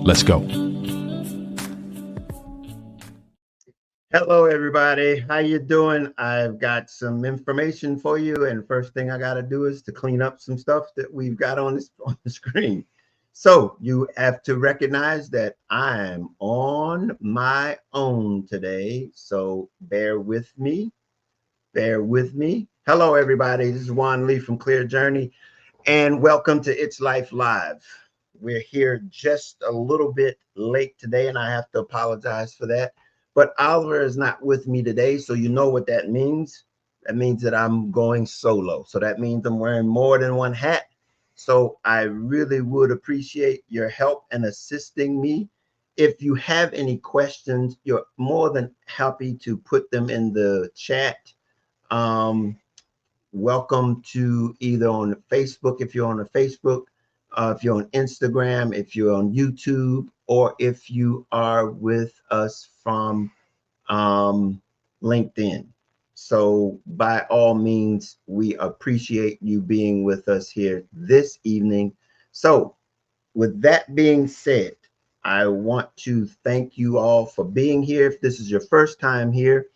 Let's go. Hello, everybody. How you doing? I've got some information for you, and first thing I got to do is to clean up some stuff that we've got on the screen. So you have to recognize that I'm on my own today. So bear with me. Bear with me. Hello, everybody. This is Juan Lee from Clear Journey, and welcome to It's Life Live. We're here just a little bit late today, and I have to apologize for that. But Oliver is not with me today, so you know what that means. That means that I'm going solo. So that means I'm wearing more than one hat. So I really would appreciate your help and assisting me. If you have any questions, you're more than happy to put them in the chat. Welcome to either on Facebook, if you're on the Facebook, if you're on Instagram, if you're on YouTube, or if you are with us from LinkedIn. So by all means, we appreciate you being with us here this evening. So with that being said, I want to thank you all for being here. If this is your first time here,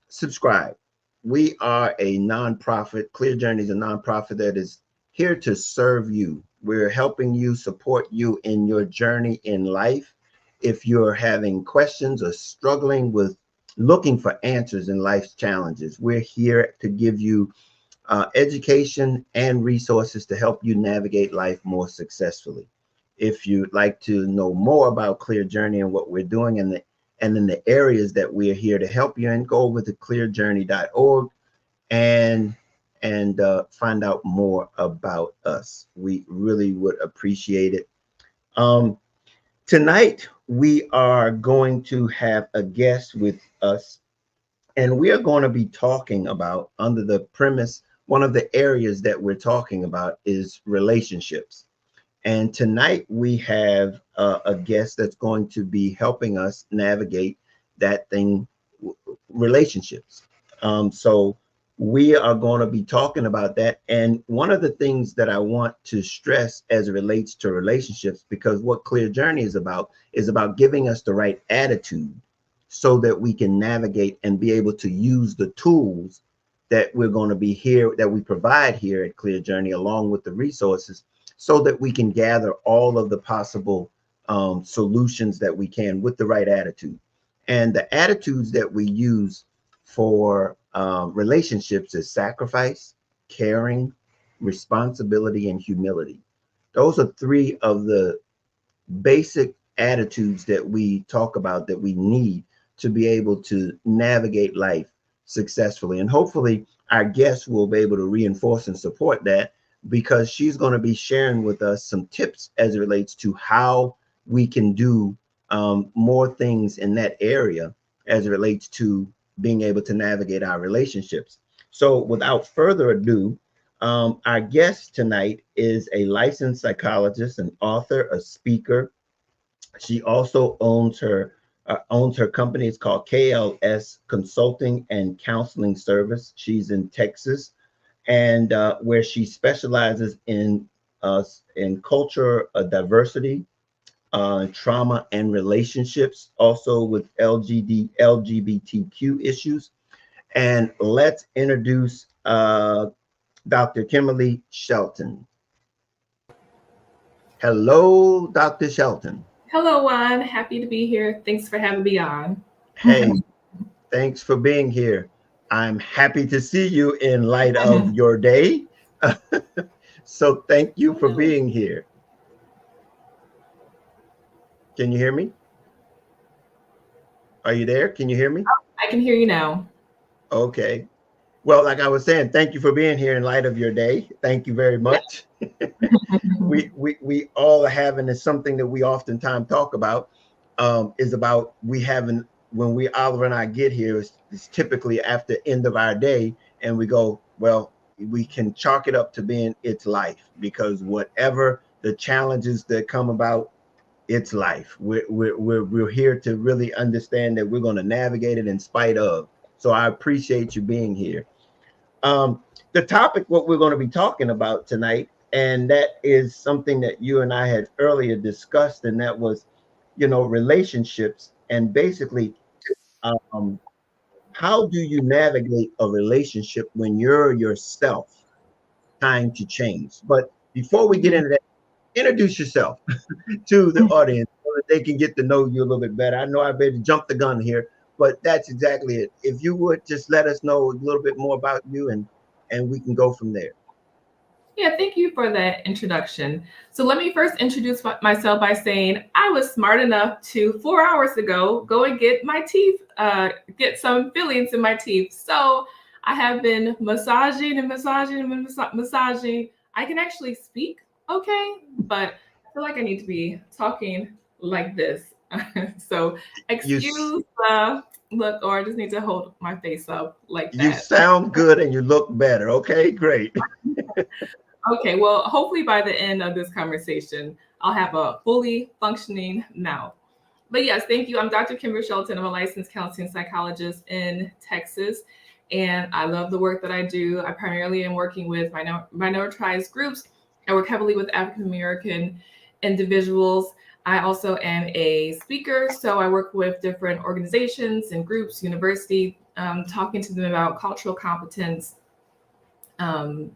subscribe. We are a nonprofit. Clear Journey is a nonprofit that is here to serve you. We're helping you, support you in your journey in life. If you're having questions or struggling with looking for answers in life's challenges, we're here to give you education and resources to help you navigate life more successfully. If you'd like to know more about Clear Journey and what we're doing and in the areas that we are here to help you in, go over to clearjourney.org and find out more about us. We really would appreciate it. Tonight, we are going to have a guest with us, and we are going to be talking about, under the premise, one of the areas that we're talking about is relationships. And tonight we have a guest that's going to be helping us navigate that thing, relationships. So we are going to be talking about that. And one of the things that I want to stress as it relates to relationships, because what Clear Journey is about giving us the right attitude so that we can navigate and be able to use the tools that we're going to be here, that we provide here at Clear Journey, along with the resources, so that we can gather all of the possible solutions that we can with the right attitude. And the attitudes that we use for relationships is sacrifice, caring, responsibility, and humility. Those are three of the basic attitudes that we talk about that we need to be able to navigate life successfully. And hopefully our guests will be able to reinforce and support that, because she's going to be sharing with us some tips as it relates to how we can do more things in that area as it relates to being able to navigate our relationships. So without further ado, our guest tonight is a licensed psychologist, an author, a speaker. She also owns her company. It's called KLS Consulting and Counseling Service. She's in Texas, and where she specializes in culture, diversity, trauma, and relationships, also with LGBTQ issues. And let's introduce Dr. Kimber Shelton. Hello, Dr. Shelton. Hello, Juan. Happy to be here. Thanks for having me on. Hey, thanks for being here. I'm happy to see you in light of your day. So thank you for being here. Can you hear me? Are you there? Can you hear me? I can hear you now. Okay. Well, like I was saying, thank you for being here in light of your day. Thank you very much. we all are having, is something that we oftentimes talk about, is about we having, when we, Oliver and I, get here, it's typically after end of our day, and we go, well, we can chalk it up to being it's life, because whatever the challenges that come about, it's life. We're here to really understand that we're going to navigate it in spite of. So I appreciate you being here. The topic, what we're going to be talking about tonight, And that is something that you and I had earlier discussed, and that was, relationships. And basically, um, how do you navigate a relationship when you're yourself trying to change? But before we get Mhm. into that, introduce yourself to the audience so that they can get to know you a little bit better. I know I better jump the gun here, but that's exactly it. If you would just let us know a little bit more about you, and we can go from there. Yeah, thank you for that introduction. So let me first introduce myself by saying I was smart enough to 4 hours ago go and get my teeth, get some fillings in my teeth. So I have been massaging and massaging and massaging. I can actually speak, okay, but I feel like I need to be talking like this. So You excuse the look, or I just need to hold my face up like you that. sound good and you look better. Okay, great. Okay, well, hopefully by the end of this conversation, I'll have a fully functioning mouth. But yes, thank you. I'm Dr. Kimber Shelton. I'm a licensed counseling psychologist in Texas, and I love the work that I do. I primarily am working with minoritized groups. I work heavily with African American individuals. I also am a speaker, so I work with different organizations and groups, university, talking to them about cultural competence, um,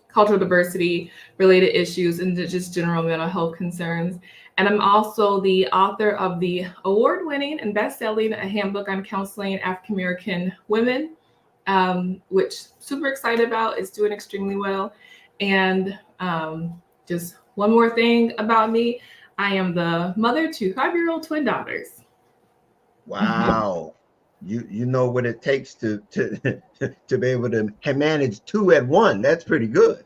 cultural diversity related issues, and just general mental health concerns. And I'm also the author of the award-winning and best-selling A Handbook on Counseling African American Women, which super excited about. It's doing extremely well. And just one more thing about me, I am the mother to 5-year-old twin daughters. Wow. You know what it takes to to be able to manage two at one. That's pretty good.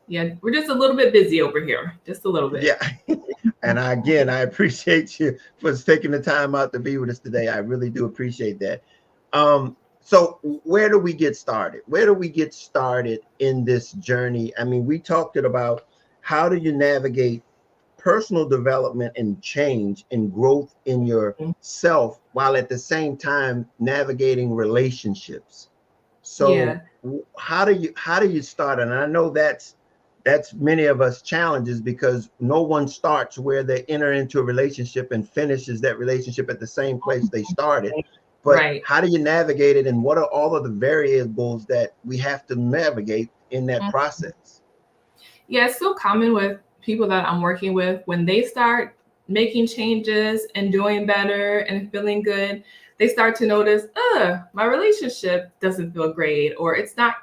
Yeah, we're just a little bit busy over here, just a little bit. Yeah. And again, I appreciate you for taking the time out to be with us today. I really do appreciate that. So where do we get started? Where do we get started in this journey? I mean, we talked about how do you navigate personal development and change and growth in yourself while at the same time navigating relationships. So Yeah. how do you start? And I know that's many of us challenges because no one starts where they enter into a relationship and finishes that relationship at the same place they started. But Right. how do you navigate it, and what are all of the variables that we have to navigate in that process? Yeah, it's so common with people that I'm working with when they start making changes and doing better and feeling good, they start to notice, my relationship doesn't feel great, or it's not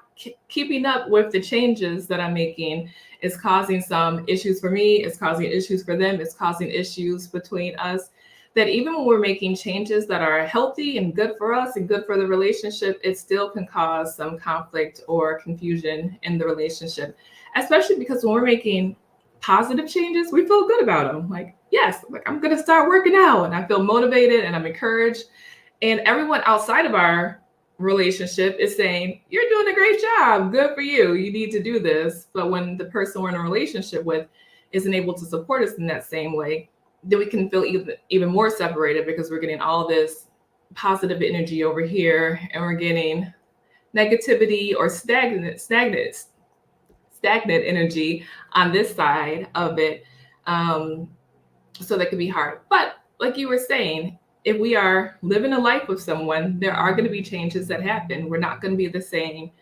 keeping up with the changes that I'm making. It's causing some issues for me, it's causing issues for them, it's causing issues between us. That even when we're making changes that are healthy and good for us and good for the relationship, it still can cause some conflict or confusion in the relationship, especially because when we're making positive changes, we feel good about them. Like, yes, like I'm going to start working out and I feel motivated and I'm encouraged. And everyone outside of our relationship is saying, you're doing a great job. Good for you. You need to do this. But when the person we're in a relationship with isn't able to support us in that same way, then we can feel even more separated because we're getting all this positive energy over here and we're getting negativity or stagnant energy on this side of it. Um, so that could be hard. But like you were saying, if we are living a life with someone, there are going to be changes that happen. We're not going to be the same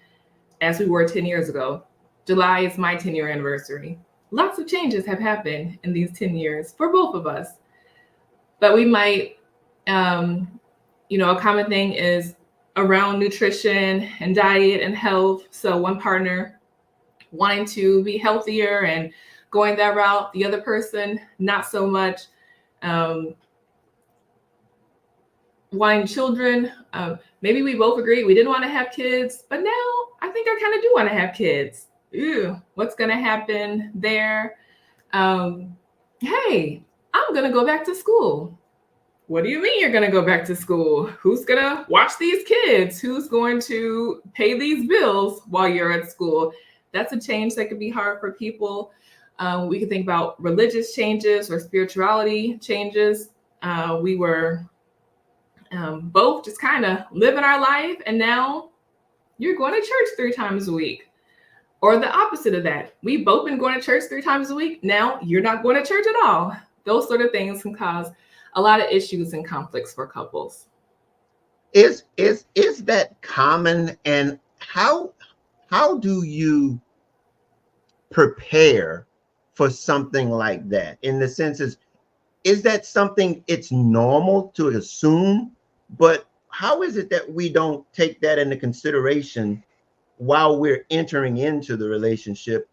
as we were 10 years ago. July is my 10-year anniversary. Lots of changes have happened in these 10 years for both of us. But we might, a common thing is around nutrition and diet and health. So one partner wanting to be healthier and going that route, the other person not so much. Um, Wanting children, maybe we both agree we didn't want to have kids, but now I think I kind of do want to have kids. Ew, what's going to happen there? Um, hey, I'm going to go back to school. What do you mean you're going to go back to school? Who's going to watch these kids? Who's going to pay these bills while you're at school? That's a change that could be hard for people. We could think about religious changes or spirituality changes. We were both just kind of living our life, and now you're going to church 3 times a week. Or the opposite of that. We've both been going to church 3 times a week. Now you're not going to church at all. Those sort of things can cause a lot of issues and conflicts for couples. Is that common? And how do you prepare for something like that? In the sense is that something it's normal to assume, but how is it that we don't take that into consideration while we're entering into the relationship,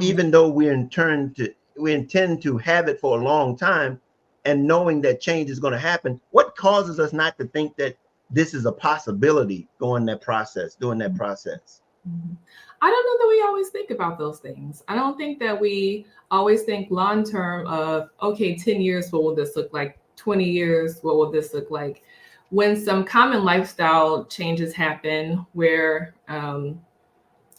even though we intend to have it for a long time, and knowing that change is going to happen? What causes us not to think that this is a possibility during that process? I don't know that we always think about those things. I don't think that we always think long term of, okay, 10 years, what will this look like? 20 years, what will this look like? When some common lifestyle changes happen where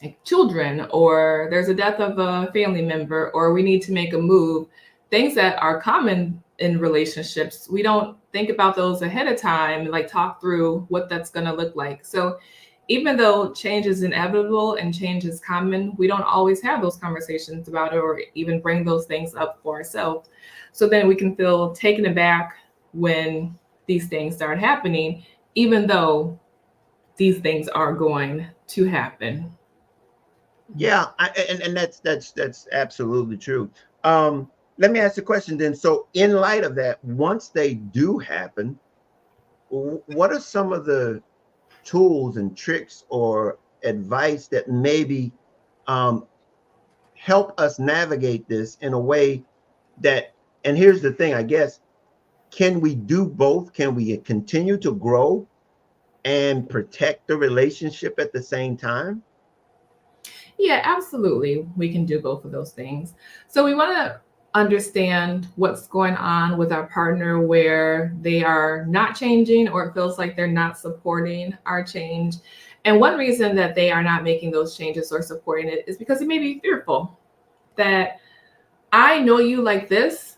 like children, or there's a death of a family member, or we need to make a move, things that are common in relationships, we don't think about those ahead of time and like talk through what that's going to look like. So even though change is inevitable and change is common, we don't always have those conversations about it or even bring those things up for ourselves. So then we can feel taken aback when these things start happening, even though these things are going to happen. Yeah, and that's absolutely true. Let me ask the question then. So, in light of that, once they do happen, what are some of the tools and tricks or advice that maybe help us navigate this in a way that? And here's the thing, I guess: can we do both? Can we continue to grow and protect the relationship at the same time? Yeah, absolutely. We can do both of those things. So we want to understand what's going on with our partner where they are not changing or it feels like they're not supporting our change. And one reason that they are not making those changes or supporting it is because they may be fearful that I know you like this.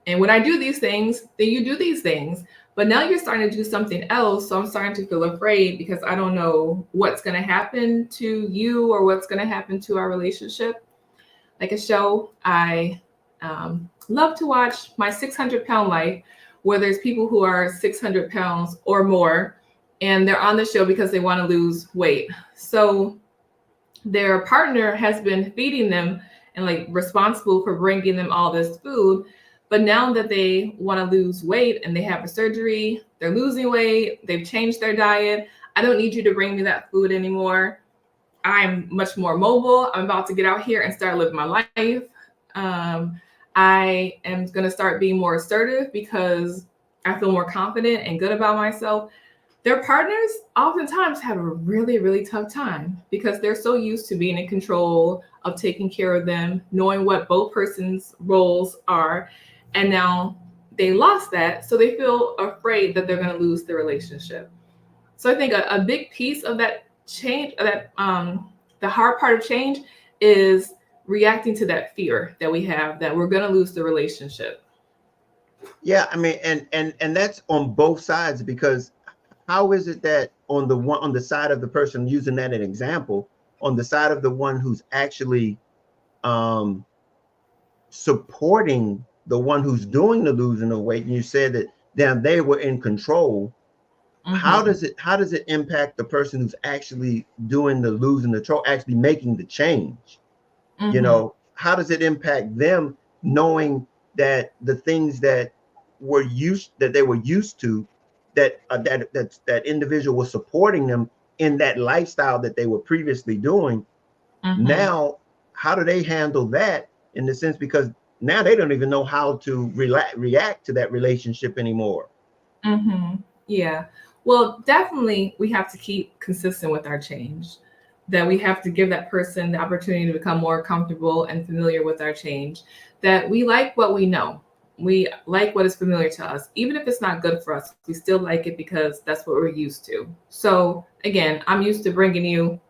And when I do these things, then you do these things. But now you're starting to do something else. So I'm starting to feel afraid because I don't know what's going to happen to you or what's going to happen to our relationship. Like a show, I love to watch My 600-Pound Life, where there's people who are 600 pounds or more, and they're on the show because they want to lose weight. So their partner has been feeding them and like responsible for bringing them all this food. But now that they want to lose weight and they have a surgery, they're losing weight, they've changed their diet. I don't need you to bring me that food anymore. I'm much more mobile. I'm about to get out here and start living my life. I am going to start being more assertive because I feel more confident and good about myself. Their partners oftentimes have a really, really tough time because they're so used to being in control of taking care of them, knowing what both persons' roles are. And now they lost that. So they feel afraid that they're going to lose the relationship. So I think a big piece of that change, the hard part of change is reacting to that fear that we have that we're going to lose the relationship. Yeah, I mean, and that's on both sides, because how is it that on the side of the person using that as an example, on the side of the one who's actually supporting the one who's doing the losing of weight, and you said that damn they were in control. Mm-hmm. How does it impact the person who's actually doing the losing the control, actually making the change? Mm-hmm. You know, how does it impact them knowing that the things that they were used to, that individual was supporting them in that lifestyle that they were previously doing? Mm-hmm. Now, how do they handle that, in the sense, because now they don't even know how to react to that relationship anymore? Mm-hmm. Yeah. Well, definitely we have to keep consistent with our change, that we have to give that person the opportunity to become more comfortable and familiar with our change, that we like what we know. We like what is familiar to us. Even if it's not good for us, we still like it because that's what we're used to. So again, I'm used to bringing you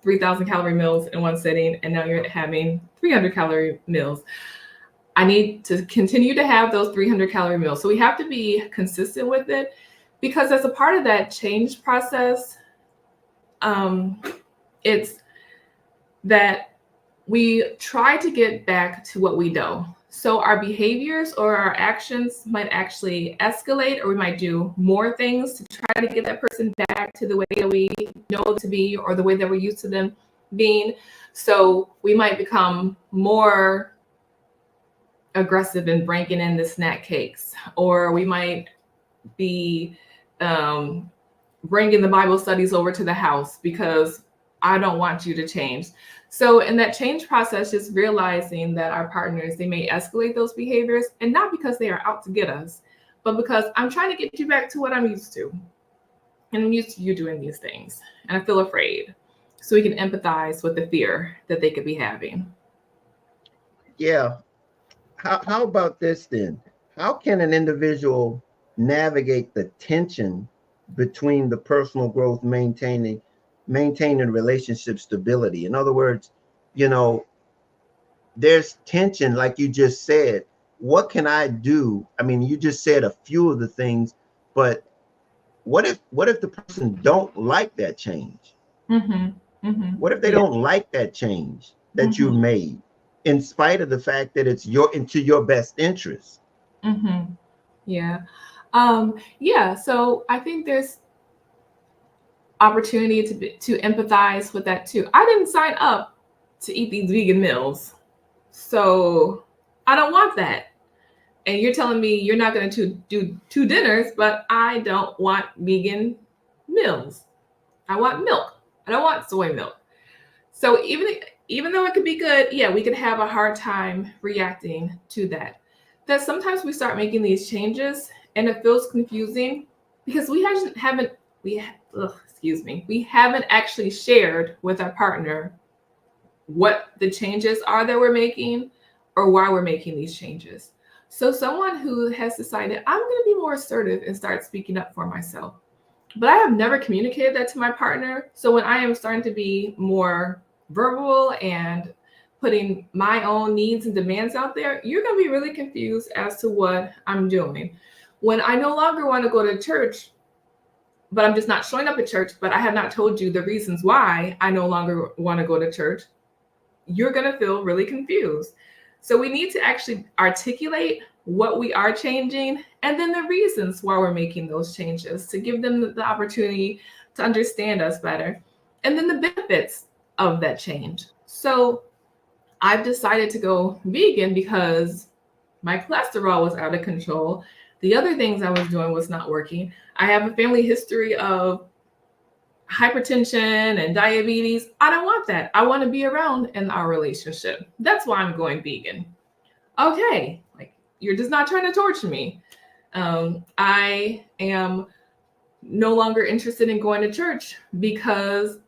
3,000 calorie meals in one sitting, and now you're having 300 calorie meals. I need to continue to have those 300 calorie meals. So we have to be consistent with it, because as a part of that change process, it's that we try to get back to what we know. So our behaviors or our actions might actually escalate, or we might do more things to try to get that person back to the way that we know to be, or the way that we're used to them being. So we might become more aggressive in breaking in the snack cakes, or we might be bringing the Bible studies over to the house because I don't want you to change. So in that change process, just realizing that our partners, they may escalate those behaviors, and not because they are out to get us, but because I'm trying to get you back to what I'm used to. And I'm used to you doing these things, and I feel afraid. So we can empathize with the fear that they could be having. Yeah. How about this then? How can an individual navigate the tension between the personal growth, maintaining relationship stability? In other words, you know, there's tension, like you just said. What can I do? I mean, you just said a few of the things, but what if the person don't like that change? Mm-hmm. Mm-hmm. What if they Yeah. don't like that change that Mm-hmm. you've made, in spite of the fact that it's into your best interest? Mm-hmm. Yeah. Yeah. So I think there's opportunity to empathize with that too. I didn't sign up to eat these vegan meals, so I don't want that. And you're telling me you're not going to do 2 dinners, but I don't want vegan meals. I want milk. I don't want soy milk. So even though it could be good, yeah, we could have a hard time reacting to that. That sometimes we start making these changes and it feels confusing because we haven't actually shared with our partner what the changes are that we're making or why we're making these changes. So someone who has decided I'm going to be more assertive and start speaking up for myself, but I have never communicated that to my partner. So when I am starting to be more verbal and putting my own needs and demands out there, you're going to be really confused as to what I'm doing. When I no longer want to go to church, but I'm just not showing up at church, but I have not told you the reasons why I no longer want to go to church, you're going to feel really confused. So we need to actually articulate what we are changing and then the reasons why we're making those changes to give them the opportunity to understand us better. And then the benefits of that change. So I've decided to go vegan because my cholesterol was out of control. The other things I was doing was not working. I have a family history of hypertension and diabetes. I don't want that. I want to be around in our relationship. That's why I'm going vegan. Okay, like you're just not trying to torture me. I am no longer interested in going to church because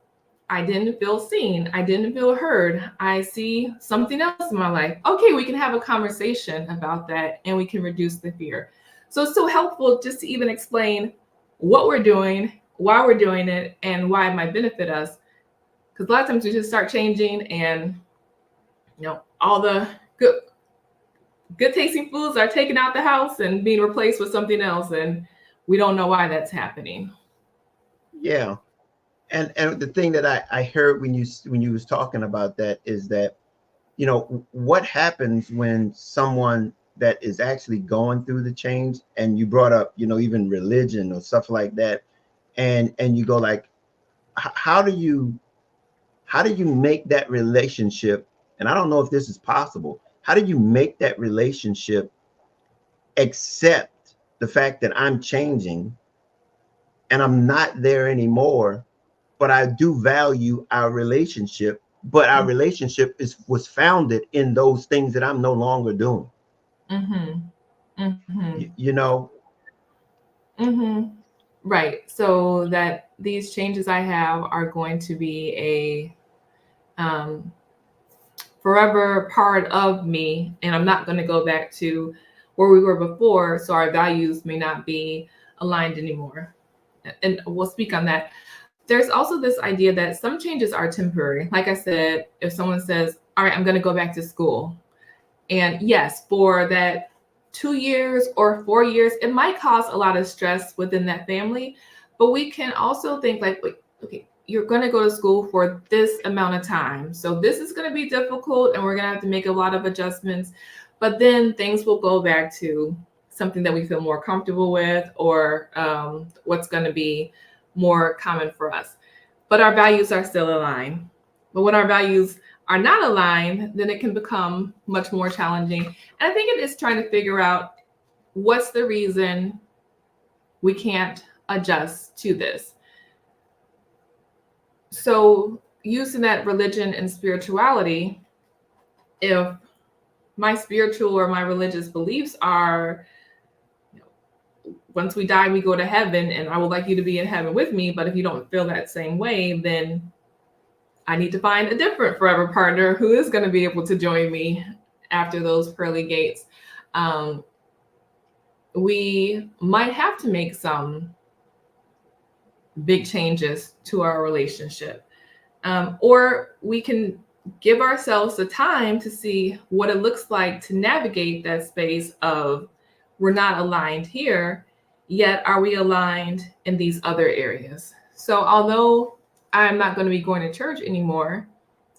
I didn't feel seen. I didn't feel heard. I see something else in my life. Okay, we can have a conversation about that and we can reduce the fear. So it's so helpful just to even explain what we're doing, why we're doing it, and why it might benefit us. Because a lot of times we just start changing and all the good tasting foods are taken out the house and being replaced with something else, and we don't know why that's happening. Yeah. And the thing that I heard when you was talking about that is that, what happens when someone that is actually going through the change, and you brought up, even religion or stuff like that, and you go like, how do you make that relationship? And I don't know if this is possible. How do you make that relationship accept the fact that I'm changing and I'm not there anymore, but I do value our relationship, but our relationship was founded in those things that I'm no longer doing. Mm-hmm. Mm-hmm. You know? Mm-hmm. Right. So that these changes I have are going to be a forever part of me, and I'm not going to go back to where we were before. So our values may not be aligned anymore. And we'll speak on that. There's also this idea that some changes are temporary. Like I said, if someone says, all right, I'm going to go back to school. And yes, for that 2 years or 4 years, it might cause a lot of stress within that family. But we can also think like, okay, you're going to go to school for this amount of time. So this is going to be difficult and we're going to have to make a lot of adjustments. But then things will go back to something that we feel more comfortable with, or what's going to be more common for us. But our values are still aligned. But when our values are not aligned, then it can become much more challenging. And I think it is trying to figure out what's the reason we can't adjust to this. So using that religion and spirituality, if my spiritual or my religious beliefs are, once we die, we go to heaven, and I would like you to be in heaven with me. But if you don't feel that same way, then I need to find a different forever partner who is going to be able to join me after those pearly gates. We might have to make some big changes to our relationship. Or we can give ourselves the time to see what it looks like to navigate that space of, we're not aligned here, yet are we aligned in these other areas? So although I'm not going to be going to church anymore,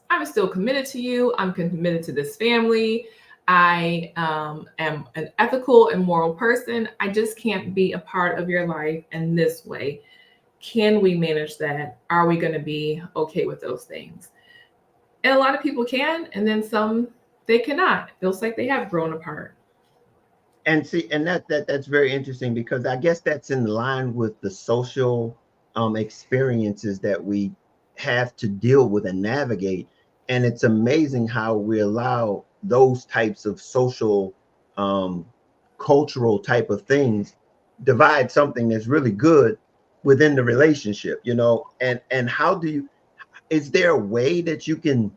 I'm still committed to you. I'm committed to this family. I am an ethical and moral person. I just can't be a part of your life in this way. Can we manage that? Are we going to be okay with those things? And a lot of people can, and then some, they cannot. It feels like they have grown apart. And see, and that's very interesting, because I guess that's in line with the social experiences that we have to deal with and navigate. And it's amazing how we allow those types of social, cultural type of things divide something that's really good within the relationship, and how do you, is there a way that you can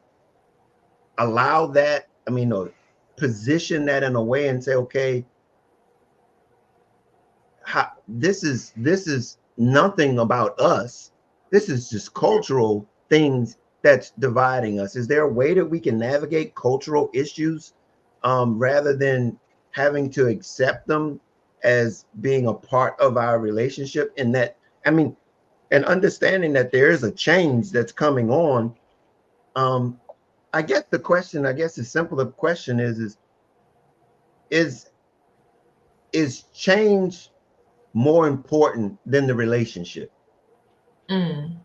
allow that, or position that in a way and say, okay, this is nothing about us, this is just cultural things that's dividing us? Is there a way that we can navigate cultural issues rather than having to accept them as being a part of our relationship? And that, and understanding that there is a change that's coming on. I guess the question, the simpler question is change more important than the relationship? Well,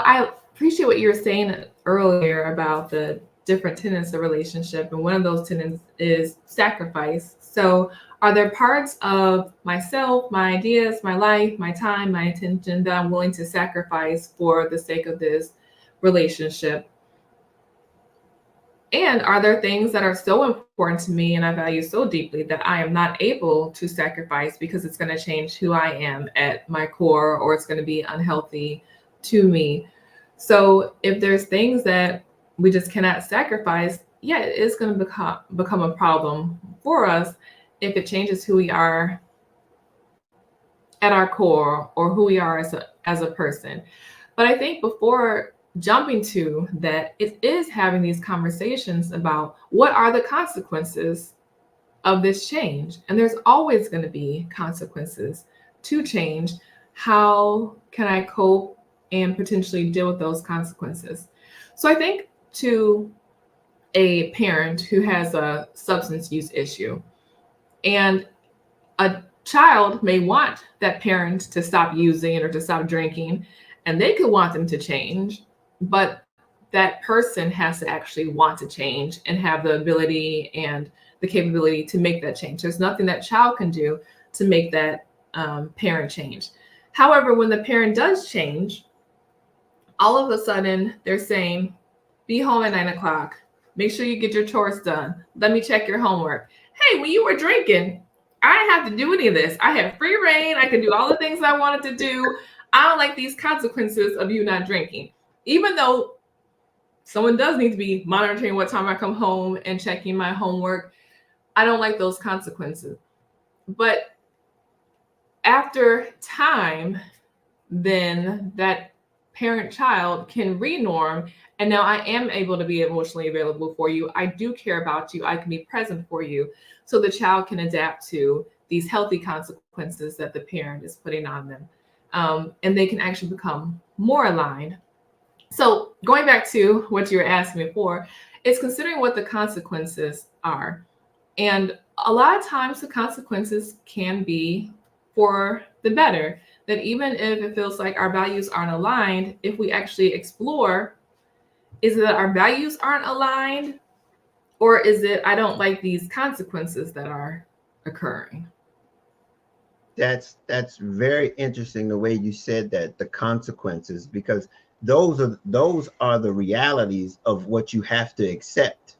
I appreciate what you were saying earlier about the different tenets of relationship. And one of those tenets is sacrifice. So are there parts of myself, my ideas, my life, my time, my attention that I'm willing to sacrifice for the sake of this relationship? And are there things that are so important to me and I value so deeply that I am not able to sacrifice because it's going to change who I am at my core, or it's going to be unhealthy to me? So if there's things that we just cannot sacrifice, yeah, it is going to become a problem for us if it changes who we are at our core, or who we are as a person. But I think before jumping to that, it is having these conversations about what are the consequences of this change. And there's always going to be consequences to change. How can I cope and potentially deal with those consequences? So I think to a parent who has a substance use issue, and a child may want that parent to stop using or to stop drinking, and they could want them to change, but that person has to actually want to change and have the ability and the capability to make that change. There's nothing that child can do to make that parent change. However, when the parent does change, all of a sudden they're saying, be home at 9 o'clock. Make sure you get your chores done. Let me check your homework. Hey, when you were drinking, I didn't have to do any of this. I had free reign. I could do all the things I wanted to do. I don't like these consequences of you not drinking. Even though someone does need to be monitoring what time I come home and checking my homework, I don't like those consequences. But after time, then that parent-child can renorm, and now I am able to be emotionally available for you. I do care about you. I can be present for you. So the child can adapt to these healthy consequences that the parent is putting on them. And they can actually become more aligned. So going back to what you were asking before, it's considering what the consequences are. And a lot of times the consequences can be for the better. That even if it feels like our values aren't aligned, if we actually explore, is it that our values aren't aligned? Or is it, I don't like these consequences that are occurring? That's very interesting the way you said that, the consequences, because those are the realities of what you have to accept.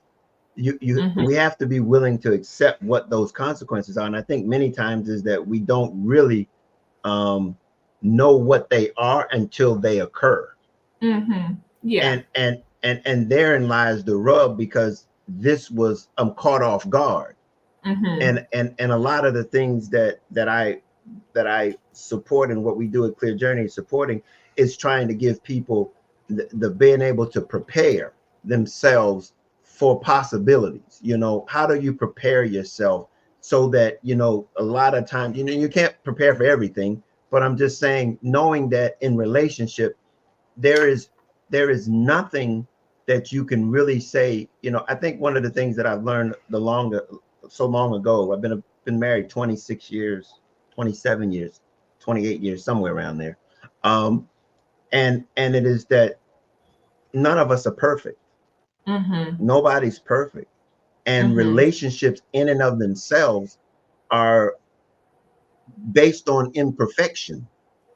Mm-hmm. We have to be willing to accept what those consequences are. And I think many times is that we don't really know what they are until they occur. Mm-hmm. Yeah. And therein lies the rub, because this was, I'm caught off guard. Mm-hmm. And a lot of the things that I support, and what we do at Clear Journey supporting, is trying to give people the being able to prepare themselves for possibilities. How do you prepare yourself so that, a lot of times, you can't prepare for everything, but I'm just saying, knowing that in relationship, there is nothing that you can really say. I think one of the things that I've learned so long ago, I've been married 26 years, 27 years, 28 years, somewhere around there. And it is that none of us are perfect. Mm-hmm. Nobody's perfect. And Mm-hmm. relationships in and of themselves are based on imperfection.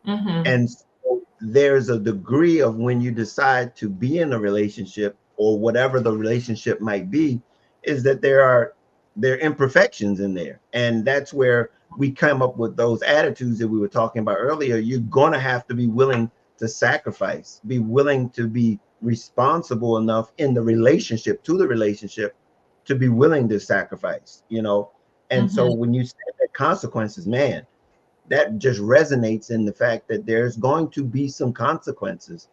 Mm-hmm. And so there's a degree of, when you decide to be in a relationship, or whatever the relationship might be, is that there are imperfections in there. And that's where we come up with those attitudes that we were talking about earlier. You're going to have to be willing to sacrifice, be willing to be responsible enough in the relationship, to be willing to sacrifice. And Mm-hmm. so when you say that consequences, man, that just resonates in the fact that there's going to be some consequences.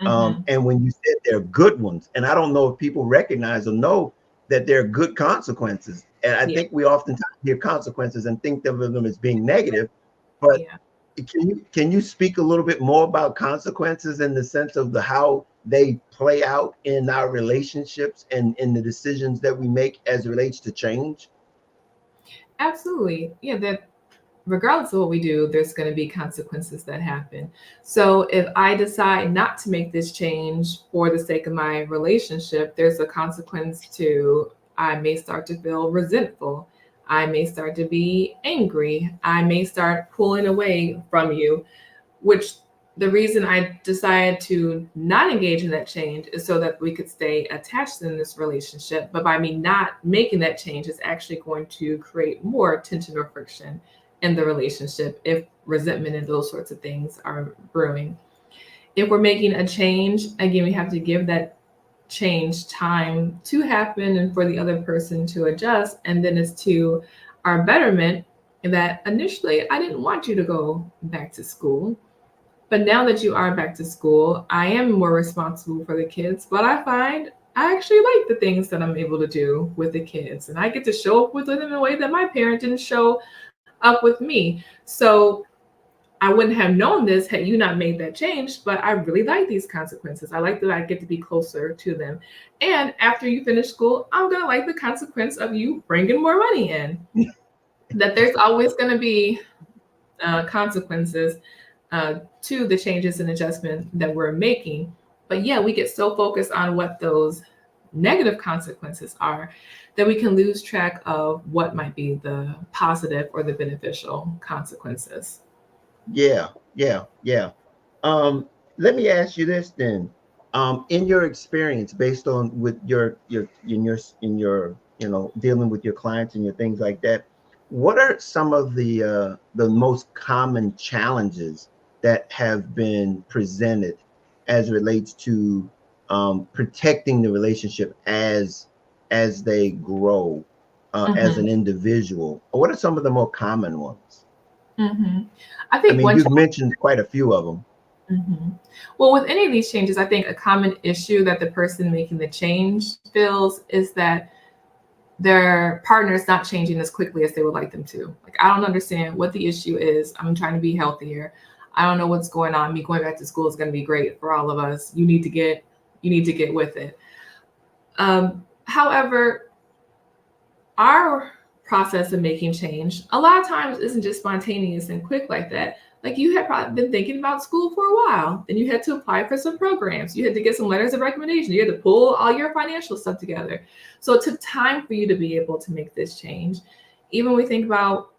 Mm-hmm. And when you said they're good ones, and I don't know if people recognize or know that they're good consequences. And I Yeah. think we oftentimes hear consequences and think of them as being negative. But Yeah. can you speak a little bit more about consequences, in the sense of how they play out in our relationships and in the decisions that we make as it relates to change? Absolutely. Yeah, that regardless of what we do, there's going to be consequences that happen. So if I decide not to make this change for the sake of my relationship, there's a consequence to, I may start to feel resentful. I may start to be angry. I may start pulling away from you, which the reason I decided to not engage in that change is so that we could stay attached in this relationship. But by me not making that change, it's actually going to create more tension or friction in the relationship if resentment and those sorts of things are brewing. If we're making a change, again, we have to give that change time to happen and for the other person to adjust. And then it's to our betterment that initially I didn't want you to go back to school. But now that you are back to school, I am more responsible for the kids. But I find I actually like the things that I'm able to do with the kids. And I get to show up with them in a way that my parent didn't show up with me. So I wouldn't have known this had you not made that change, but I really like these consequences. I like that I get to be closer to them. And after you finish school, I'm going to like the consequence of you bringing more money in. That there's always going to be consequences to the changes and adjustment that we're making. But yeah, we get so focused on what those negative consequences are that we can lose track of what might be the positive or the beneficial consequences. Yeah, yeah, yeah. Let me ask you this then. In your experience, based on with your dealing with your clients and your things like that, what are some of the most common challenges that have been presented as relates to protecting the relationship as they grow, as Mm-hmm. an individual? What are some of the more common ones? Mm-hmm. I I think mean, one you've mentioned quite a few of them. Mhm. Well, with any of these changes, I think a common issue that the person making the change feels is that their partner's not changing as quickly as they would like them to. Like, I don't understand what the issue is. I'm trying to be healthier. I don't know what's going on. Me going back to school is going to be great for all of us. You need to get with it. However, our process of making change a lot of times isn't just spontaneous and quick like that. Like, you had probably been thinking about school for a while, then you had to apply for some programs, you had to get some letters of recommendation, you had to pull all your financial stuff together. So it took time for you to be able to make this change. Even when we think about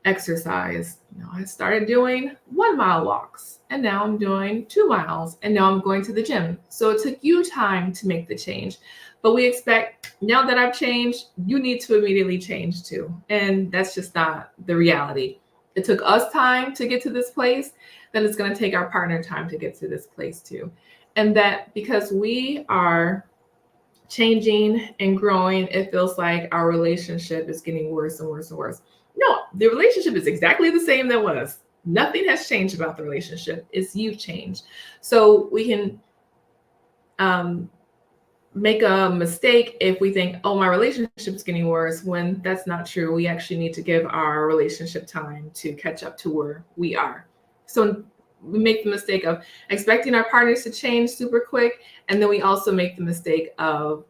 exercise, I started doing 1 mile walks, and now I'm doing 2 miles, and now I'm going to the gym. So it took you time to make the change. But we expect, now that I've changed, you need to immediately change too. And that's just not the reality. It took us time to get to this place, then it's going to take our partner time to get to this place too. And that because we are changing and growing, it feels like our relationship is getting worse and worse and worse. No, the relationship is exactly the same that was. Nothing has changed about the relationship. It's you've changed. So we can make a mistake if we think, oh, my relationship is getting worse, when that's not true. We actually need to give our relationship time to catch up to where we are. So we make the mistake of expecting our partners to change super quick. And then we also make the mistake of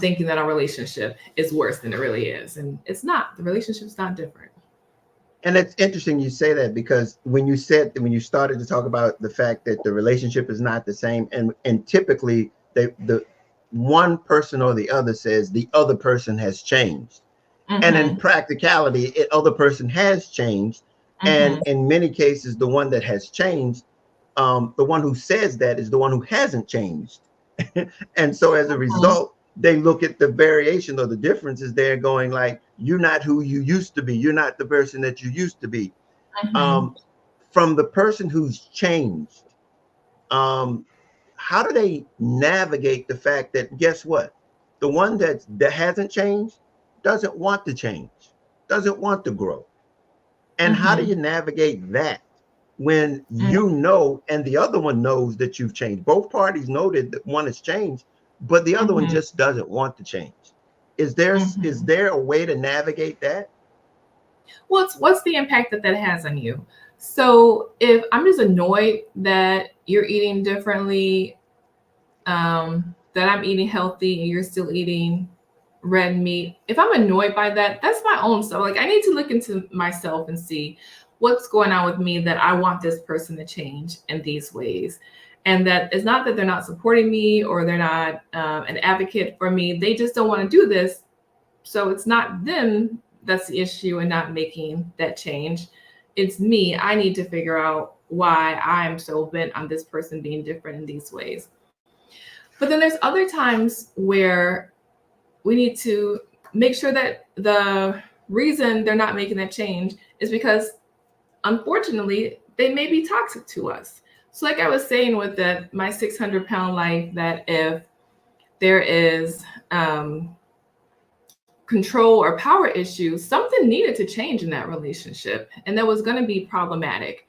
thinking that our relationship is worse than it really is. And it's not. The relationship's not different. And it's interesting you say that, because when you started to talk about the fact that the relationship is not the same, and typically the one person or the other says the other person has changed. Mm-hmm. And in practicality, the other person has changed. Mm-hmm. And in many cases, the one that has changed, the one who says that is the one who hasn't changed. And so as a result, they look at the variation or the differences there, going like, you're not who you used to be. You're not the person that you used to be. Mm-hmm. From the person who's changed, how do they navigate the fact that, guess what? The one that hasn't changed doesn't want to change, doesn't want to grow. And how do you navigate that when you know, and the other one knows that you've changed? Both parties know that one has changed, but the other one just doesn't want to change. Is there a way to navigate that? What's the impact that has on you? So if I'm just annoyed that you're eating differently, that I'm eating healthy and you're still eating red meat, if I'm annoyed by that, that's my own stuff. Like, I need to look into myself and see what's going on with me that I want this person to change in these ways. And that it's not that they're not supporting me or they're not an advocate for me. They just don't want to do this. So it's not them that's the issue and not making that change. It's me. I need to figure out why I'm so bent on this person being different in these ways. But then there's other times where we need to make sure that the reason they're not making that change is because, unfortunately, they may be toxic to us. So like I was saying with my 600-pound life, that if there is control or power issues, something needed to change in that relationship, and that was going to be problematic.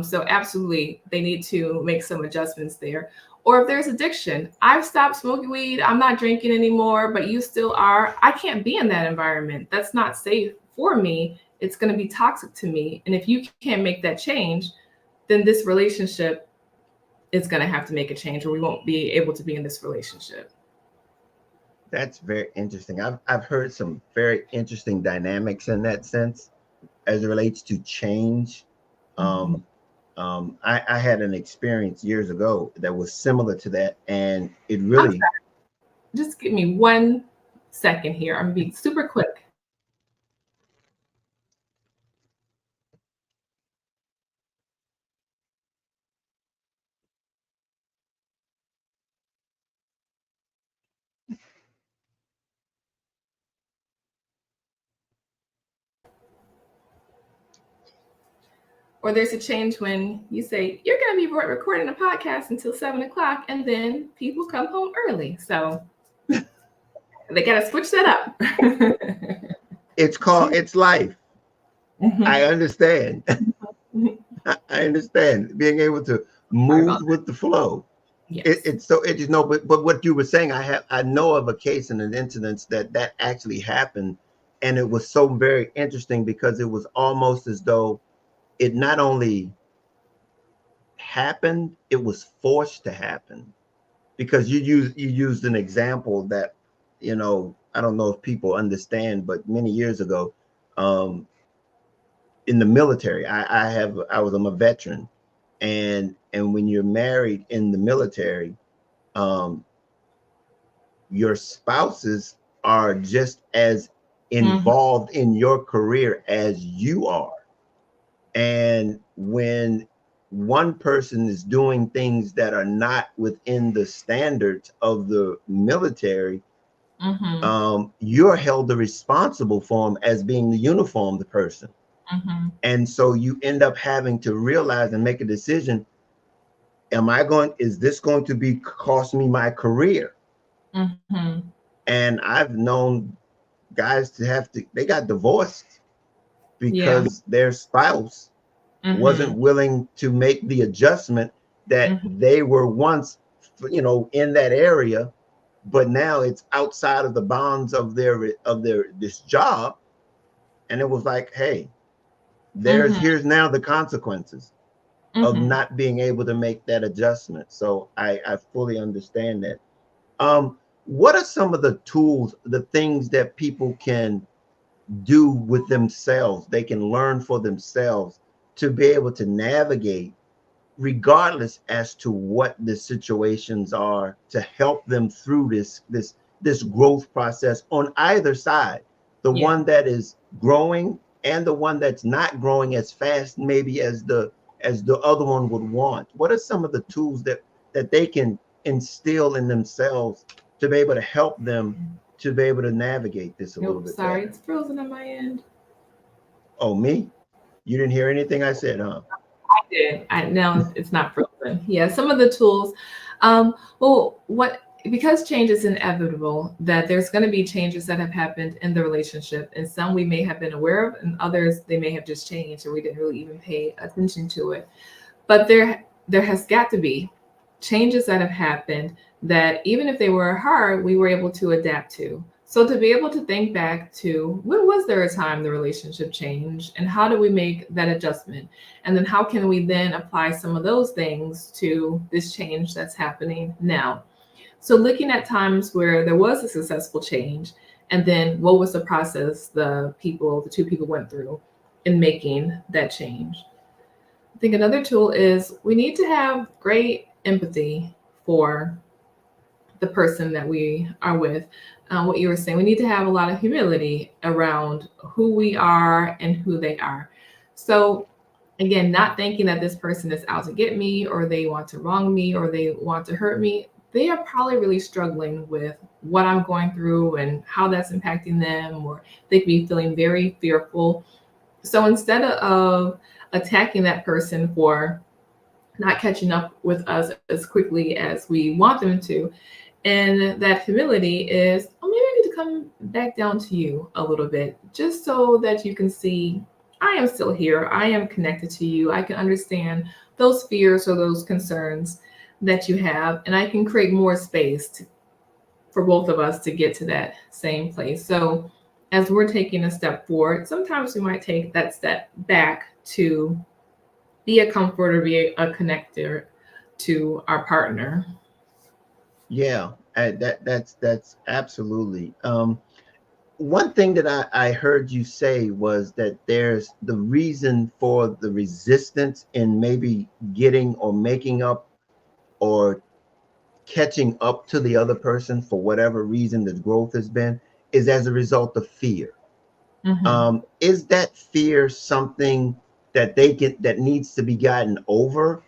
So absolutely, they need to make some adjustments there. Or if there's addiction, I've stopped smoking weed, I'm not drinking anymore, but you still are. I can't be in that environment. That's not safe for me. It's going to be toxic to me. And if you can't make that change, then this relationship is going to have to make a change, or we won't be able to be in this relationship. That's very interesting. I've heard some very interesting dynamics in that sense as it relates to change. I had an experience years ago that was similar to that, and it really. Just give me 1 second here. I'm being super quick. Or there's a change when you say, you're going to be recording a podcast until 7:00, and then people come home early. So they got to switch that up. It's life. I understand. I understand being able to move with the flow. Yes. It's so it, but what you were saying, I know of a case and an incident that actually happened, and it was so very interesting because it was almost as though it not only happened, it was forced to happen. Because you used an example that, I don't know if people understand, but many years ago, um, in the military, I'm a veteran, and when you're married in the military, um, your spouses are just as Mhm. involved in your career as you are. And when one person is doing things that are not within the standards of the military, Mhm. you're held responsible for them as being the uniformed person. Mhm. And so you end up having to realize and make a decision. Is this going to be cost me my career? Mhm. And I've known guys they got divorced Yeah. because their spouse wasn't Mhm. willing to make the adjustment that Mhm. they were once, in that area, but now it's outside of the bounds of their this job. And it was like, hey, Mhm. here's now the consequences of Mhm. not being able to make that adjustment. So I fully understand that. What are some of the tools, the things that people can do with themselves, they can learn for themselves to be able to navigate, regardless as to what the situations are, to help them through this growth process on either side, the Yeah. one that is growing and the one that's not growing as fast maybe as the other one would want? What are some of the tools that they can instill in themselves to be able to help them to be able to navigate this a little Nope. bit Sorry, better? it's frozen on my end. Oh, me? You didn't hear anything I said, huh? I did. I now it's not frozen. Yeah, some of the tools. Well, what because change is inevitable, that there's going to be changes that have happened in the relationship, and some we may have been aware of, and others they may have just changed, and we didn't really even pay attention to it. But there has got to be changes that have happened that even if they were hard, we were able to adapt to. So to be able to think back to when was there a time the relationship changed and how do we make that adjustment? And then how can we then apply some of those things to this change that's happening now? So looking at times where there was a successful change and then what was the process the two people went through in making that change. I think another tool is we need to have great empathy for the person that we are with. What you were saying, we need to have a lot of humility around who we are and who they are. So, again, not thinking that this person is out to get me or they want to wrong me or they want to hurt me. They are probably really struggling with what I'm going through and how that's impacting them, or they could be feeling very fearful. So instead of attacking that person for not catching up with us as quickly as we want them to, and that humility is, oh, maybe I need to come back down to you a little bit, just so that you can see I am still here. I am connected to you. I can understand those fears or those concerns that you have, and I can create more space for both of us to get to that same place. So, as we're taking a step forward, sometimes we might take that step back to be a comfort or be a connector to our partner. Yeah, that's absolutely. One thing that I heard you say was that there's the reason for the resistance in maybe getting or making up or catching up to the other person for whatever reason the growth has been is as a result of fear. Mm-hmm. Is that fear something that needs to be gotten over,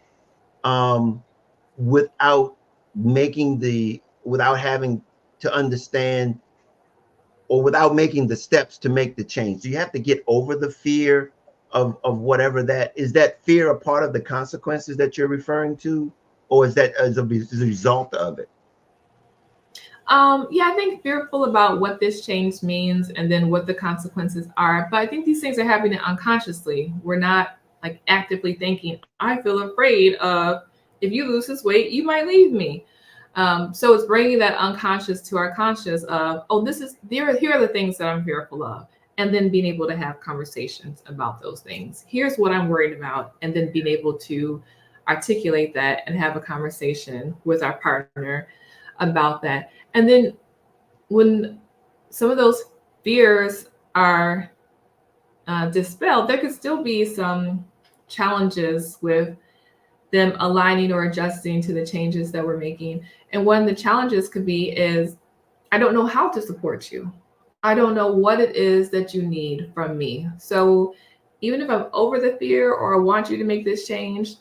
um, without without having to understand, or without making the steps to make the change? Do you have to get over the fear of whatever that is? That fear a part of the consequences that you're referring to, or is that as a result of it? Yeah, I think fearful about what this change means and then what the consequences are. But I think these things are happening unconsciously. We're not like actively thinking, I feel afraid of if you lose this weight, you might leave me. So it's bringing that unconscious to our conscious of, oh, here are the things that I'm fearful of. And then being able to have conversations about those things. Here's what I'm worried about. And then being able to articulate that and have a conversation with our partner about that. And then when some of those fears are dispelled, there could still be some challenges with them aligning or adjusting to the changes that we're making. And one of the challenges could be is, I don't know how to support you. I don't know what it is that you need from me. So even if I'm over the fear or I want you to make this change,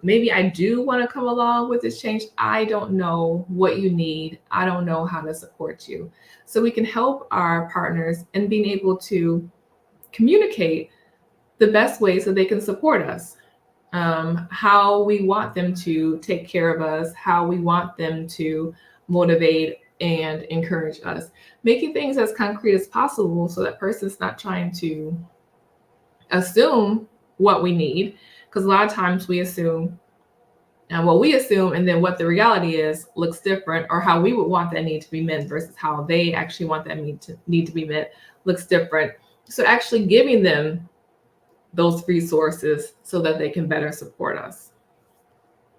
maybe I do want to come along with this change. I don't know what you need. I don't know how to support you. So we can help our partners in being able to communicate the best ways that they can support us, how we want them to take care of us, how we want them to motivate and encourage us, making things as concrete as possible so that person's not trying to assume what we need. Because a lot of times we assume, and what we assume, and then what the reality is looks different, or how we would want that need to be met versus how they actually want that need to be met looks different. So actually giving them those resources so that they can better support us.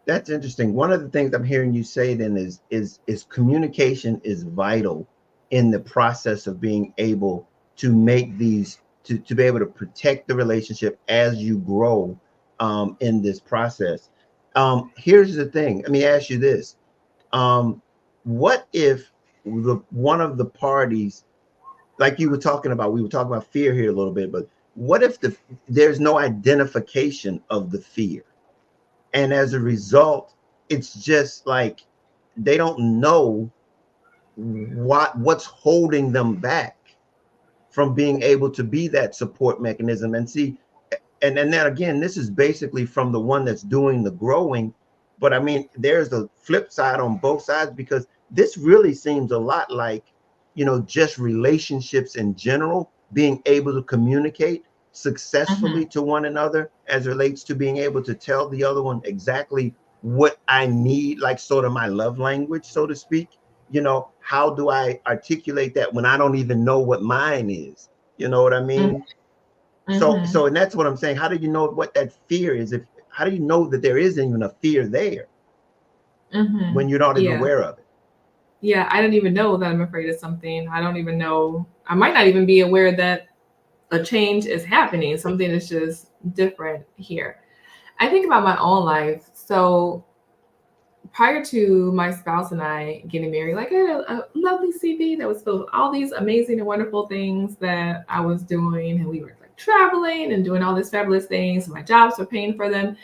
That's interesting. One of the things I'm hearing you say then is communication is vital in the process of being able to make these to be able to protect the relationship as you grow in this process. Here's the thing. Let me ask you this. What if one of the parties, like we were talking about fear here a little bit, but what if there's no identification of the fear? And as a result, it's just like they don't know what's holding them back from being able to be that support mechanism. And see, and then again, this is basically from the one that's doing the growing. But I mean, there's the flip side on both sides, because this really seems a lot like, just relationships in general, being able to communicate successfully to one another as relates to being able to tell the other one exactly what I need, like sort of my love language, so to speak. How do I articulate that when I don't even know what mine is? You know what I mean? So and that's what I'm saying. How do you know what that fear is? How do you know that there isn't even a fear there when you're not even aware of it? Yeah, I don't even know that I'm afraid of something. I don't even know. I might not even be aware that a change is happening. Something is just different here. I think about my own life. So prior to my spouse and I getting married, like I had a lovely CV that was filled with all these amazing and wonderful things that I was doing. And we were like traveling and doing all these fabulous things. My jobs were paying for them.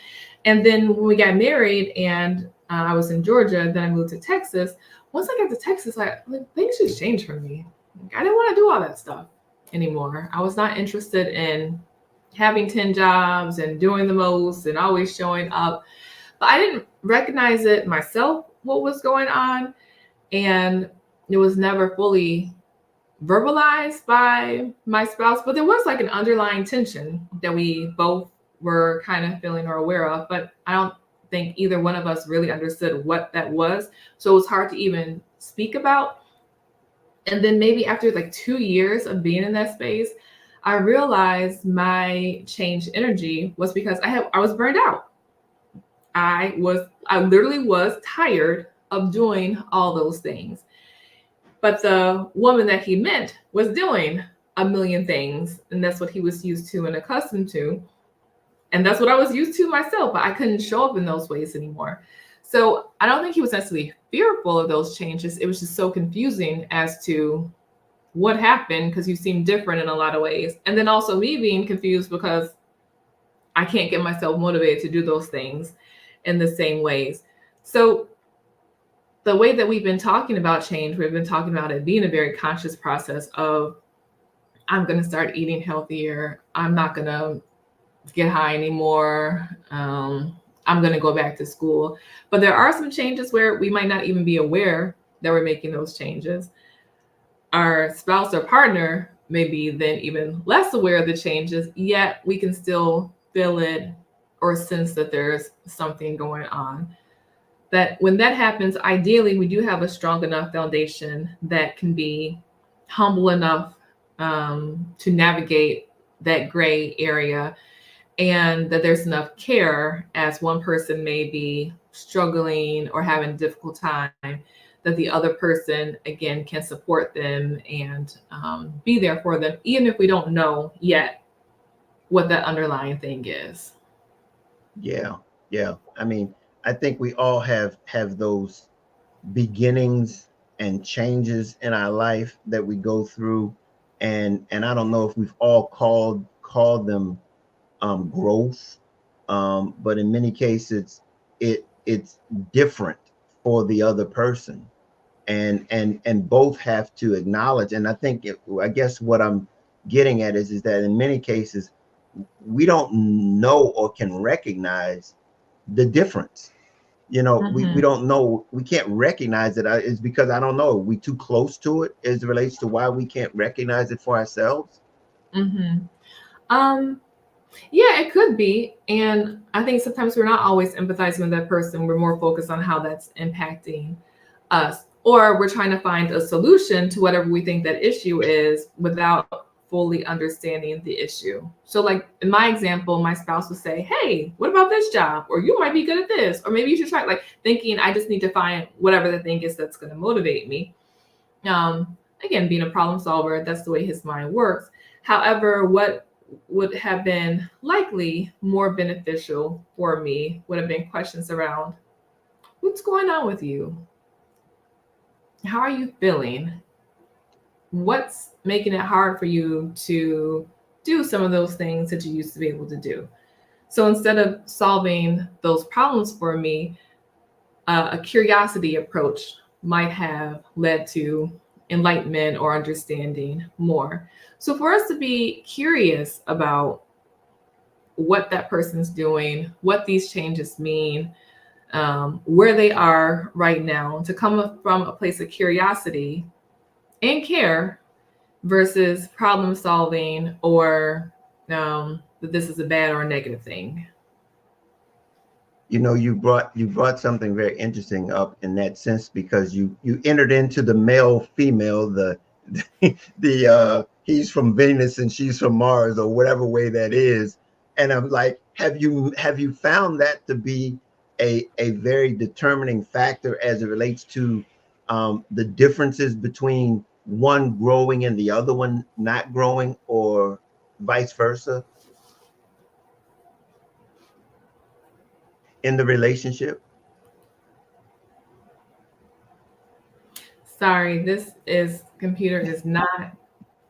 And then when we got married and I was in Georgia, then I moved to Texas. Once I got to Texas, things just changed for me. I didn't want to do all that stuff anymore. I was not interested in having 10 jobs and doing the most and always showing up. But I didn't recognize it myself, what was going on. And it was never fully verbalized by my spouse. But there was like an underlying tension that we both were kind of feeling or aware of. But I don't think either one of us really understood what that was. So it was hard to even speak about. And then maybe after like 2 years of being in that space, I realized my changed energy was because I was burned out. I literally was tired of doing all those things. But the woman that he met was doing a million things. And that's what he was used to and accustomed to. And that's what I was used to myself, but I couldn't show up in those ways anymore. So I don't think he was necessarily fearful of those changes. It was just so confusing as to what happened, because you seem different in a lot of ways. And then also me being confused because I can't get myself motivated to do those things in the same ways. So the way that we've been talking about change, we've been talking about it being a very conscious process of, I'm going to start eating healthier. I'm not going to get high anymore. I'm going to go back to school. But there are some changes where we might not even be aware that we're making those changes. Our spouse or partner may be then even less aware of the changes, yet we can still feel it or sense that there's something going on. That when that happens, ideally, we do have a strong enough foundation that can be humble enough to navigate that gray area, and that there's enough care as one person may be struggling or having a difficult time, that the other person again can support them and be there for them, even if we don't know yet what that underlying thing is. Yeah, yeah. I mean, I think we all have those beginnings and changes in our life that we go through, and I don't know if we've all called them growth, but in many cases it's different for the other person, and both have to acknowledge. And I think I guess what I'm getting at is that in many cases we don't know or can recognize the difference. You know, we Mm-hmm. don't know, we can't recognize it. It's because I don't know, we too close to it as it relates to why we can't recognize it for ourselves. Mm-hmm. Um, yeah, it could be. And I think sometimes we're not always empathizing with that person. We're more focused on how that's impacting us. Or we're trying to find a solution to whatever we think that issue is without fully understanding the issue. So, like in my example, my spouse would say, "Hey, what about this job? Or you might be good at this. Or maybe you should try," like thinking I just need to find whatever the thing is that's going to motivate me. Um, Again, being a problem solver, that's the way his mind works. However, what would have been likely more beneficial for me would have been questions around what's going on with you? How are you feeling? What's making it hard for you to do some of those things that you used to be able to do? So instead of solving those problems for me, a curiosity approach might have led to enlightenment or understanding more. So for us to be curious about what that person's doing, what these changes mean, where they are right now, to come from a place of curiosity and care versus problem solving or that this is a bad or a negative thing. You know, you brought something very interesting up in that sense, because you entered into the male female, the the he's from Venus and she's from Mars, or whatever way that is. And I'm like, have you found that to be a very determining factor as it relates to the differences between one growing and the other one not growing, or vice versa, in the relationship? Sorry, this is computer is not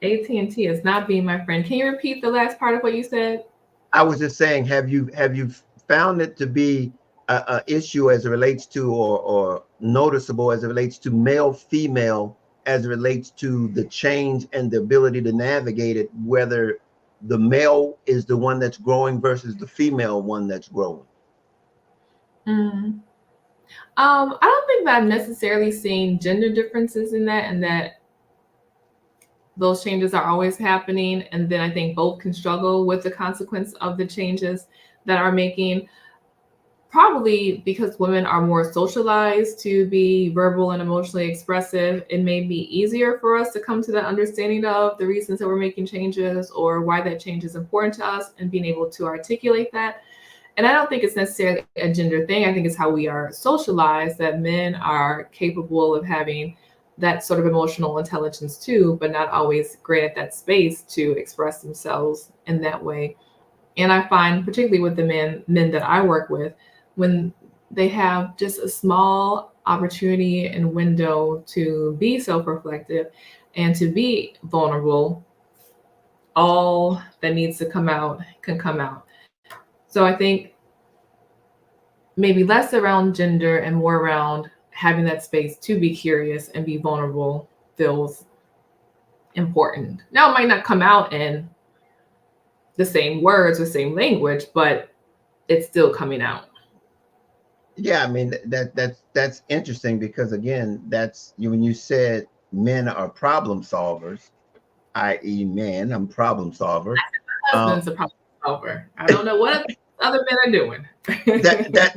AT&T is not being my friend. Can you repeat the last part of what you said? I was just saying, have you found it to be a issue as it relates to, or noticeable as it relates to male female, as it relates to the change and the ability to navigate it, whether the male is the one that's growing versus the female one that's growing? Mm. I don't think that I'm necessarily seeing gender differences in that, and that those changes are always happening. And then I think both can struggle with the consequence of the changes that are making. Probably because women are more socialized to be verbal and emotionally expressive, it may be easier for us to come to that understanding of the reasons that we're making changes or why that change is important to us and being able to articulate that. And I don't think it's necessarily a gender thing. I think it's how we are socialized, that men are capable of having that sort of emotional intelligence too, but not always great at that space to express themselves in that way. And I find, particularly with the men that I work with, when they have just a small opportunity and window to be self-reflective and to be vulnerable, all that needs to come out can come out. So I think maybe less around gender and more around having that space to be curious and be vulnerable feels important. Now, it might not come out in the same words or same language, but it's still coming out. Yeah, I mean, that's interesting, because again, that's you, when you said men are problem solvers, i.e., man, I'm problem solver. My Um, husband's a problem solver. I don't know what. other men are doing.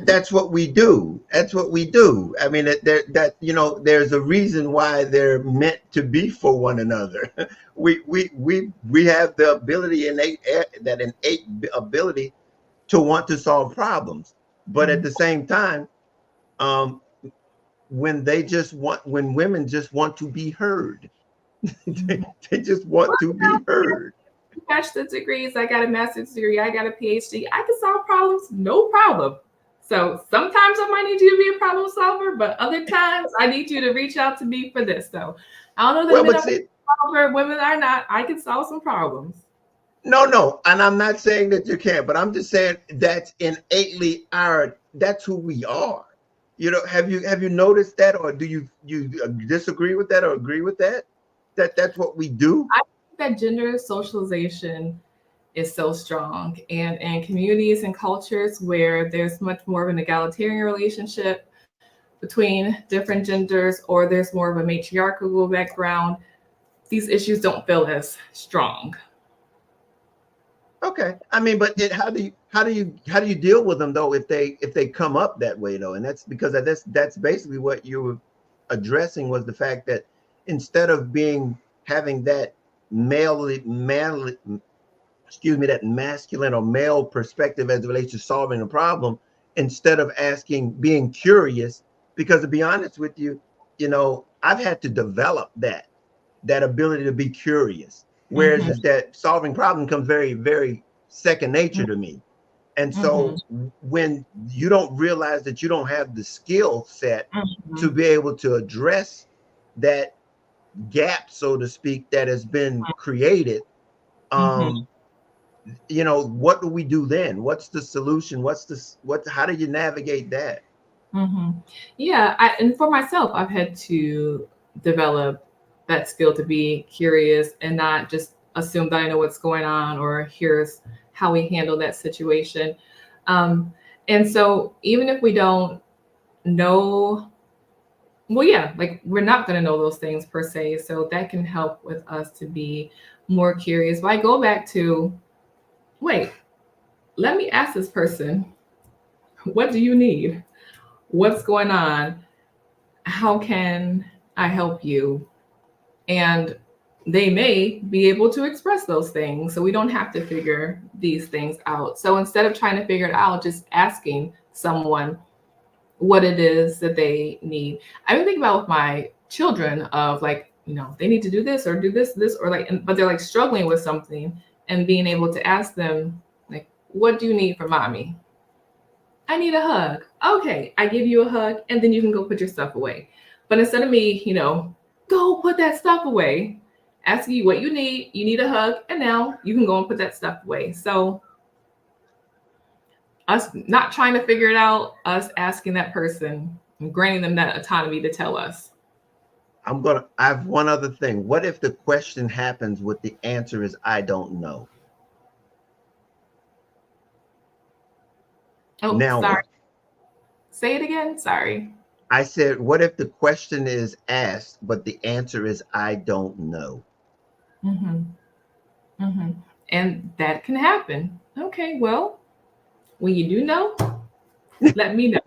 That's what we do. That's what we do. I mean, that there's a reason why they're meant to be for one another. We have the ability, innate ability to want to solve problems, but at the same time, um, when women just want to be heard, they just want to be heard. Bachelor's degrees, I got a master's degree, I got a PhD. I can solve problems, no problem. So sometimes I might need you to be a problem solver, but other times I need you to reach out to me for this. So I don't know that Well, men but are see, solver, women are not. I can solve some problems. no, and I'm not saying that you can't, but I'm just saying that's innately that's who we are. Have you noticed that, or do you disagree with that or agree with that? That's what we do. I think that gender socialization is so strong, and in communities and cultures where there's much more of an egalitarian relationship between different genders, or there's more of a matriarchal background, these issues don't feel as strong. Okay, I mean, but how do you deal with them though, if they come up that way though? And that's because that's basically what you were addressing, was the fact that instead of having that manly, excuse me, that masculine or male perspective as it relates to solving a problem, instead of being curious, because to be honest with you, I've had to develop that ability to be curious, whereas Mm-hmm. is that solving problem comes very, very second nature to me. And Mm-hmm. so when you don't realize that you don't have the skill set Mm-hmm. to be able to address that gap, so to speak, that has been created, Mm-hmm. um, what do we do then? What's the solution? How do you navigate that? Mm-hmm. Yeah, and for myself, I've had to develop that skill to be curious and not just assume that I know what's going on or here's how we handle that situation. Um, and so even if we don't know, well, yeah, like we're not going to know those things per se. So that can help with us to be more curious. But I go back to, wait, let me ask this person, what do you need? What's going on? How can I help you? And they may be able to express those things. So we don't have to figure these things out. So instead of trying to figure it out, just asking someone what it is that they need. I've been thinking about with my children of like, they need to do this or do this, or like, but they're like struggling with something, and being able to ask them, like, what do you need from mommy? I need a hug. Okay, I give you a hug, and then you can go put your stuff away. But instead of me, go put that stuff away, asking you what you need a hug, and now you can go and put that stuff away. So us not trying to figure it out, us asking that person and granting them that autonomy to tell us. I have one other thing. What if the question happens with the answer is I don't know? Oh, Now sorry. what? Say it again. Sorry. I said, what if the question is asked, but the answer is I don't know? Mm-hmm. Mm-hmm. And that can happen. Okay, well, when you do know, let me know.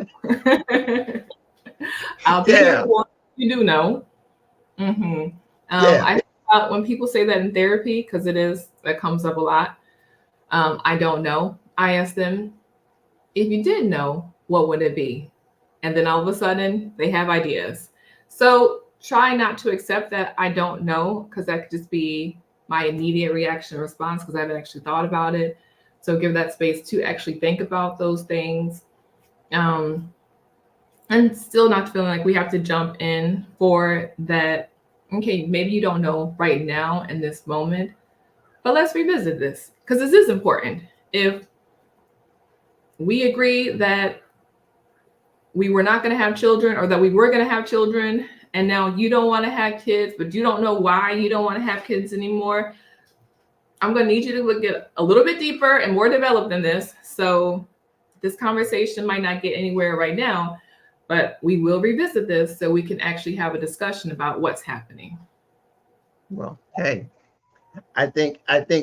I'll be here Yeah, for you do know. Mm-hmm. yeah. I think when people say that in therapy, because that comes up a lot. I don't know. I ask them, if you did know, what would it be? And then all of a sudden, they have ideas. So try not to accept that I don't know, because that could just be my immediate reaction or response because I haven't actually thought about it. So give that space to actually think about those things. Um, and still not feeling like we have to jump in for that. Okay, maybe you don't know right now in this moment, but let's revisit this because this is important. If we agree that we were not going to have children, or that we were going to have children, and now you don't want to have kids, but you don't know why you don't want to have kids anymore, I'm going to need you to get a little bit deeper and more developed than this. So this conversation might not get anywhere right now, but we will revisit this so we can actually have a discussion about what's happening. Well, hey, I think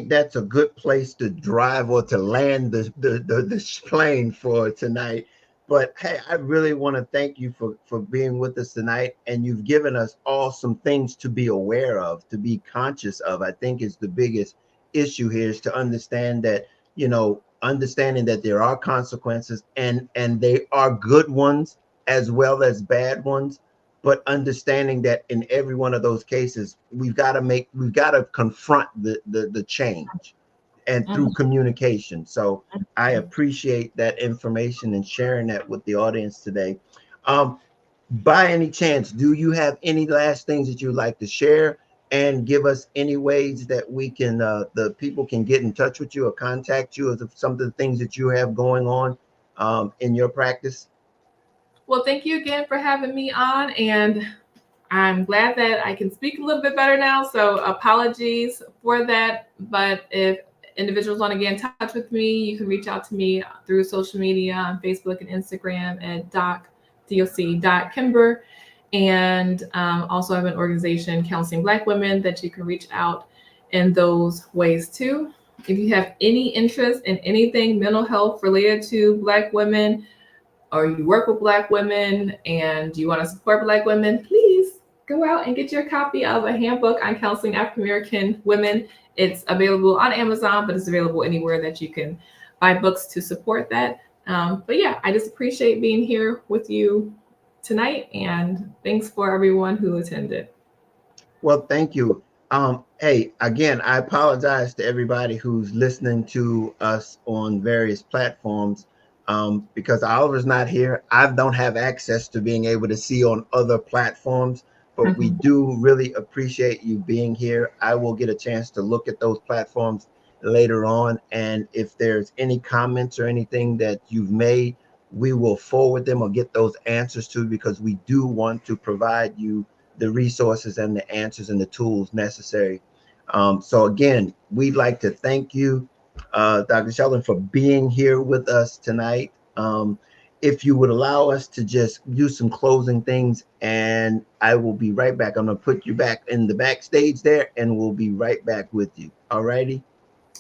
that's a good place to drive or to land the plane for tonight. But hey, I really want to thank you for being with us tonight, and you've given us all some things to be aware of, to be conscious of. I think is the biggest issue here is to understand that, understanding that there are consequences, and they are good ones as well as bad ones, but understanding that in every one of those cases we've got to confront the change, and through Mhm. communication. So I appreciate that information and sharing that with the audience today. By any chance, do you have any last things that you'd like to share, and give us any ways that we can the people can get in touch with you or contact you, as some of the things that you have going on in your practice? Well, thank you again for having me on, and I'm glad that I can speak a little bit better now. So apologies for that. But if individuals want to get in touch with me, you can reach out to me through social media on Facebook and Instagram at doc.kimber. And also have an organization, Counseling Black Women, that you can reach out in those ways too. If you have any interest in anything mental health related to Black women, or you work with Black women and you want to support Black women, please go out and get your copy of a handbook on counseling African American women. It's available on Amazon, but it's available anywhere that you can buy books to support that. But yeah, I just appreciate being here with you tonight, and thanks for everyone who attended. Well, thank you. Hey, again, I apologize to everybody who's listening to us on various platforms, because Oliver's not here. I don't have access to being able to see on other platforms, but we Mhm. do really appreciate you being here. I will get a chance to look at those platforms later on. And if there's any comments or anything that you've made, we will forward them or get those answers to, because we do want to provide you the resources and the answers and the tools necessary. So again, we'd like to thank you, Dr. Sheldon, for being here with us tonight. If you would allow us to just use some closing things, and I will be right back. I'm going to put you back in the backstage there, and we'll be right back with you. All righty.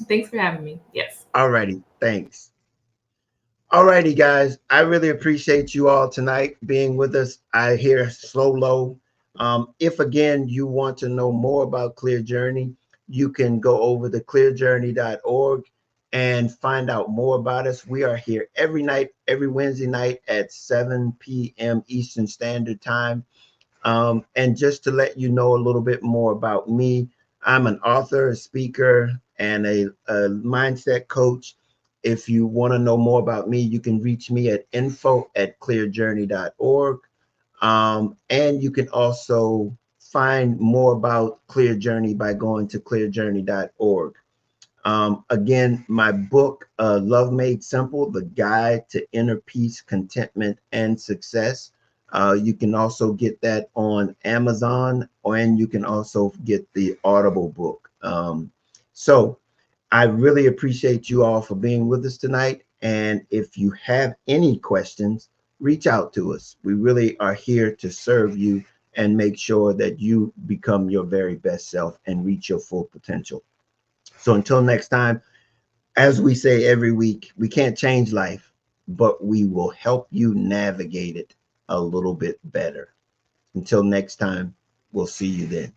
Thanks for having me. Yes. All righty. Thanks. All righty, guys. I really appreciate you all tonight being with us. I hear slow low. If again you want to know more about Clear Journey, you can go over to clearjourney.org and find out more about us. We are here every night, every Wednesday night at 7 p.m. Eastern Standard Time. And just to let you know a little bit more about me, I'm an author, a speaker, and a mindset coach. If you want to know more about me, you can reach me at info@clearjourney.org. And you can also find more about Clear Journey by going to clearjourney.org. Again, my book, Love Made Simple, The Guide to Inner Peace, Contentment, and Success. You can also get that on Amazon, and you can also get the Audible book. So I really appreciate you all for being with us tonight. And if you have any questions, reach out to us. We really are here to serve you and make sure that you become your very best self and reach your full potential. So until next time, as we say every week, we can't change life, but we will help you navigate it a little bit better. Until next time, we'll see you then.